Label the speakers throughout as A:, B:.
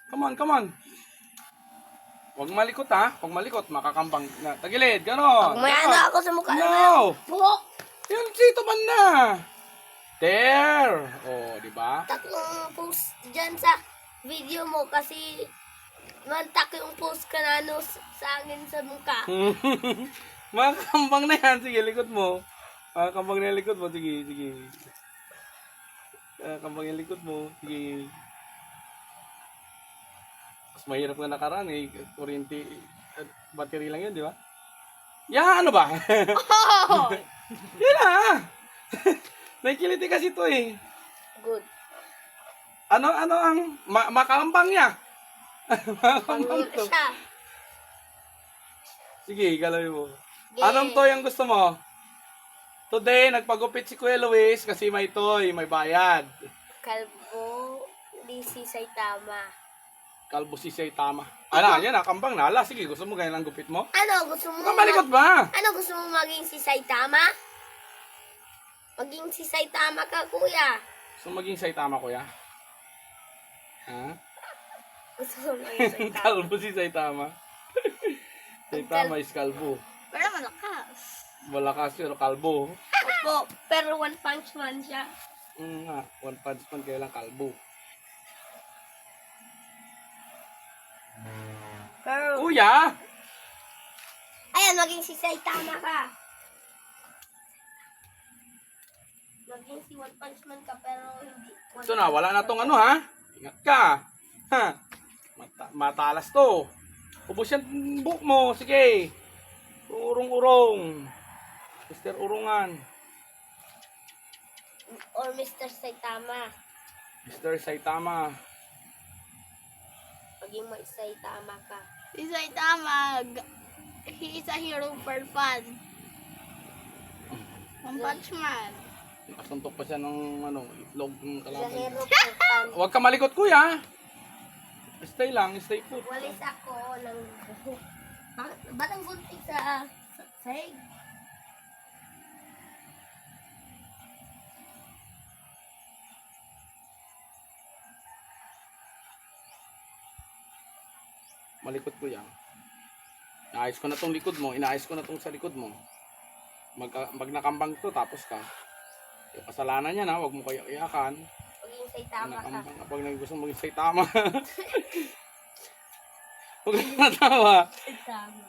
A: Come on, come on. Huwag malikot ha. Huwag malikot. Makakambang na. Tagilid. Ganon.
B: May ano ako sa mukha.
A: No.
B: Buhok.
A: Yun, dito man na. There. Oh, di ba?
B: Tatlong post dyan sa video mo kasi mantak yung post ka na ano sa akin sa mukha.
A: Makakambang na yan. Sige, likod mo. Makakambang na yung likod mo. Sige, sige. Makakambang yung likod mo. Sige. Mas mahirap nga nakaraan eh. Kuryente. Battery lang yun, di ba? Ya, ano ba?
B: Oh!
A: Yan na. Nakikiliti kasi ito eh.
B: Good.
A: Ano ang makakambang niya? Makakambang to.
B: Siya.
A: Sige, galawin mo.
B: Game.
A: Anong toy ang gusto mo? Today, nagpagupit si Kuya Luis kasi may toy, may bayad.
B: Kalbo. Lisi Saitama.
A: Kalbo si Saitama. Ala, yan kambang na. Ala, sige, gusto mo ganyan ang gupit mo?
B: Ano gusto mo?
A: Kamalikot ba?
B: Ano gusto mo maging si Saitama? Maging si Saitama ka, kuya.
A: Gusto mo maging Saitama, kuya? Ha?
B: Gusto mo maging Saitama.
A: Kalbo si Saitama. Saitama is kalbo.
B: Pero malakas.
A: Malakas pero kalbo.
B: Opo, pero one punch man siya.
A: Nga, one punch man kaya lang kalbo.
B: Pero,
A: Kuya!
B: ayan, maging si Saitama ka. Maging si One Punch Man ka, pero hindi.
A: Ito na, wala na tong ano ha. Ingat ka. Ha? Matalas to. Ubus yan buhok mo. Sige. Urong-urong. Mr. Urungan.
B: Or Mr. Saitama.
A: Mr. Saitama.
B: Maging may Saitama ka.
C: Si Saitama, he is a hero for fun. One Punch Man.
A: Nakasuntok pa siya ng ano, itlog ng
B: The
A: kalaban.
B: hero for fun.
A: Huwag ka malikot kuya. Stay lang, stay put.
B: Walis ako ng buhok. Ba't ang gunting sa sahig?
A: Malikot kuya. Inaayos ko na tong likod mo, inaayos ko na tong sa likod mo. Mag nakambang to, tapos ka. Yung kasalanan niya na, huwag mo kayo iyakan.
B: Maging Saitama ka.
A: Pag gusto mo maging Saitama. Huwag kang natawa.
B: Saitama.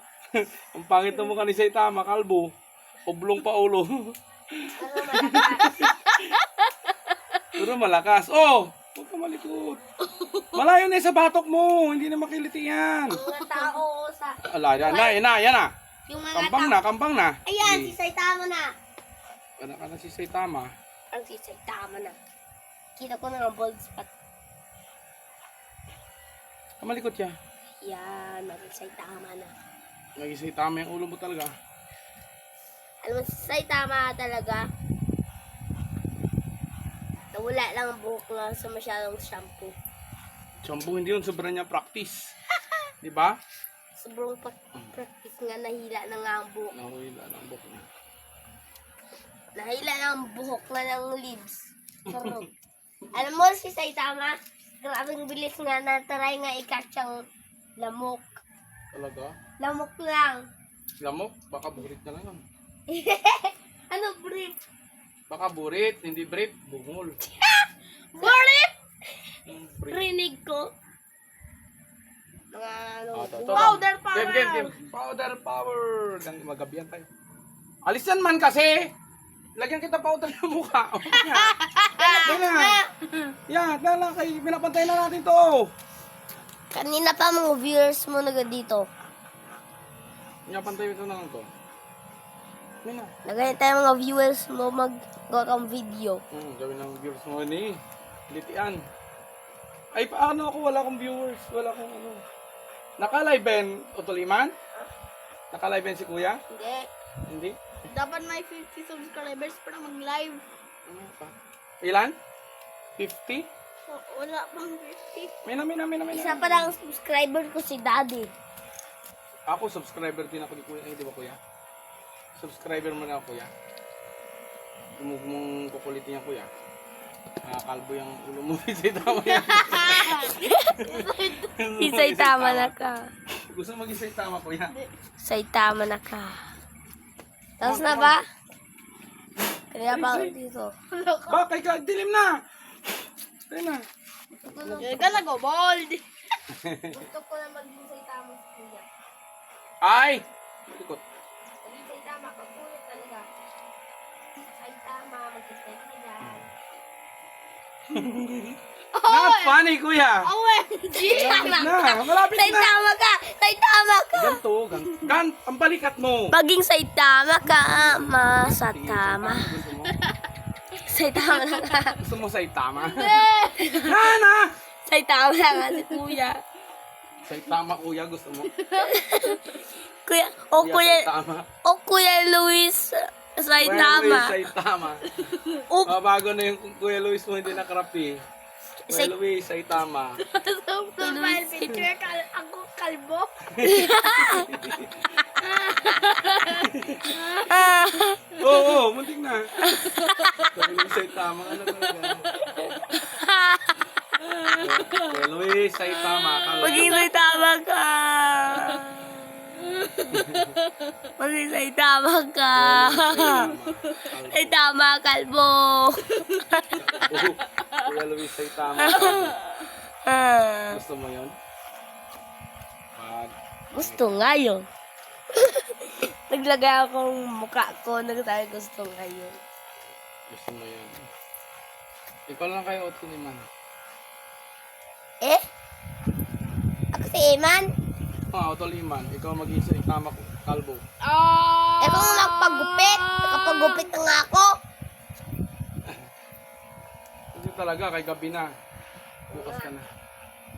A: Ang pangit na mukha ni Saitama, kalbo. Oblong pa ulo.
B: Pero malakas.
A: Pero malakas. Oh! Huwag ka malikot. Malayo na sa batok mo. Hindi na makiliti yan.
B: Mga tao sa...
A: Ala, yan na, yan na, yan na.
B: Yung mga
A: Kambang
B: tao...
A: na, kambang na.
B: Ayan, si Saitama na.
A: Anak ka na si Saitama.
B: Ang si Saitama na. Kita ko na nga bald spot.
A: Kamalikot ya.
B: Yan, maging Saitama na.
A: Naging Saitama yung ulo mo talaga.
B: Alam mo, si Saitama talaga. Nawala lang ang buhok nga sa masyadong shampoo.
A: Shampoo, hindi yun. Sobrang niya practice. Di ba?
B: Sobrang practice nga, nahila na nga ang buhok.
A: Nahuhila ng buhok niya.
B: Nahila na ang buhok nga ng leaves. Pero, alam mo si Saitama, grabing bilis nga na try nga i-catch ang lamok.
A: Talaga?
B: Lamok lang.
A: Lamok? Baka burit na lang.
B: Ano, brief?
A: Baka burit, hindi brief. Bungol.
B: Brief?
A: Brief.
B: Rinig ko. Mga ano,
C: Powder power!
A: Game. Powder power! Magabihan tayo. Alis yan man kasi! Lagyan kita powder ng mukha. Yan na. Yan, dala kay pinapantay na natin to.
B: kanina pa mga viewers mo na dito.
A: Pinapantay ito na lang to. Yan na.
B: Lagay tayo mga viewers mo mag-gawa kang video.
A: Gawin ng viewers mo ni. Litian. Ay, paano ako? Wala akong viewers. Wala akong ano. Naka-live ba yan, Utuliman? Naka-live ba yan si Kuya?
B: Hindi.
A: Hindi?
C: Dapat may 50 subscribers para mag-live.
A: Ano pa? Ilan? 50?
C: Wala pang 50.
A: Mina.
B: Isa pa lang ang subscriber ko si Daddy.
A: Ako, subscriber din ako ni Kuya. Ay, di ba Kuya? Subscriber mo na ako, Kuya. Huwag mong kukulitin yan, Kuya. Nakakalbo yung ulo mo. Saitama yan.
B: Si Saitama na ka.
A: Gusto mag-isaitama ko yan.
B: Saitama na ka. Tapos na ba? Kaya pa ako dito.
A: Bakay ka, dilim na. Tayo na.
C: Ka nag-bold.
B: Gusto ko na maging Saitama sa kuya.
A: Ay! Ikot.
B: Maging Saitama ka kuya talaga. Saitama, maging Saitama.
A: Not funny, kuya.
C: OMG!
A: Na, malapit na.
B: Saitama ka! Saitama ka!
A: Ganto, ang balikat mo.
B: Maging Saitama ka, sa tama.
A: Gusto mo?
B: Saitama na ka.
A: Gusto mo Saitama? Na!
B: Saitama na nga si kuya.
A: Saitama, kuya, gusto mo?
B: Kuya, o kuya,
A: Saitama.
B: o kuya Luis Saitama.
A: Kuya Luis Saitama.
B: O
A: Bago na yung Kuya Luis mo hindi nakarapi. Kuya
B: Say-
A: Luis Saitama.
C: So, profile picture, ako kalbo.
A: Oo, muntik na. Kuya Luis Saitama. Ano talaga? Kuya Luis Saitama.
B: maging Saitama ka. Maging Saitama ka. Saitama, kalbo.
A: Kuya Luis Saitama. Gusto mo yun? Pag
B: Gusto nga yun. Naglagay akong mukha ko. Nagsabi gusto nga yun.
A: gusto mo yun. Ikaw lang kayo o tiniman.
B: Eh? Ako si Eman.
A: Auto liman. Ikaw mag-isa Saitama ko. Kalbo.
C: Oh!
B: Ikaw ang nakapagupit. Nakapagupit na nga ako.
A: Kasi talaga, kay gabi na. Bukas ka na.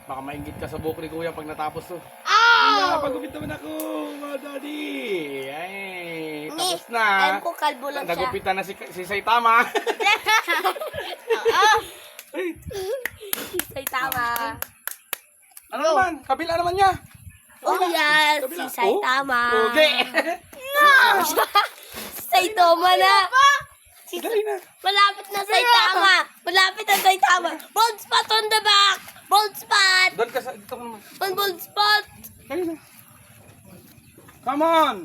A: Baka mainggit ka sa buhok ni Kuya pag natapos to. Nakapagupit naman ako, mga daddy. Ay, tapos na.
B: Alam ko kalbo lang siya.
A: Nagupitan na si Saitama. Ay,
B: Saitama.
A: ano naman? Kabila naman niya.
B: Oh yes,
A: Kabila.
B: si Saitama.
A: Oh, okay.
B: Saitama na.
A: Dali na.
B: Malapit na Saitama. Malapit na Saitama. Bold spot on the back. Bold spot.
A: Doon ka sa, dito ka naman.
B: On bold spot.
A: Dali na. Come on.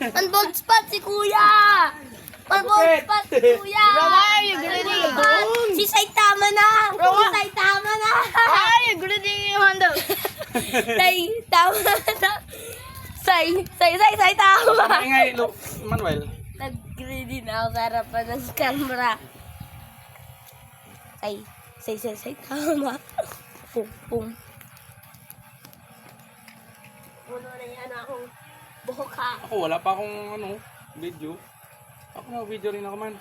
B: On bold spot si Kuya. On bold spot si Kuya.
C: Why are you grading?
B: Si Saitama na. Si Saitama na.
C: Why are you grading yung handle?
B: Saitama na. Saitama.
A: Maingay, Manuel.
B: Nag-greedy na ako sa harapan ng camera. Saitama. Pum, pum. Puno na yan akong buhok ha.
A: Ako, wala pa akong video. Ako na, video rin ako man.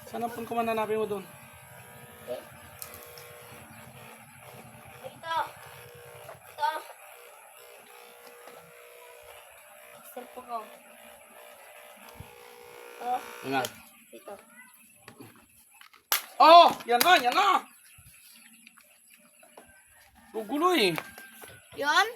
A: Sana pun ko man hanapin mo doon.
B: Ito. Ito. Cellphone ko. Oh,
A: Yun nga.
B: ito.
A: Oh! Yan na, yan na! Gugulo eh.
C: Yun?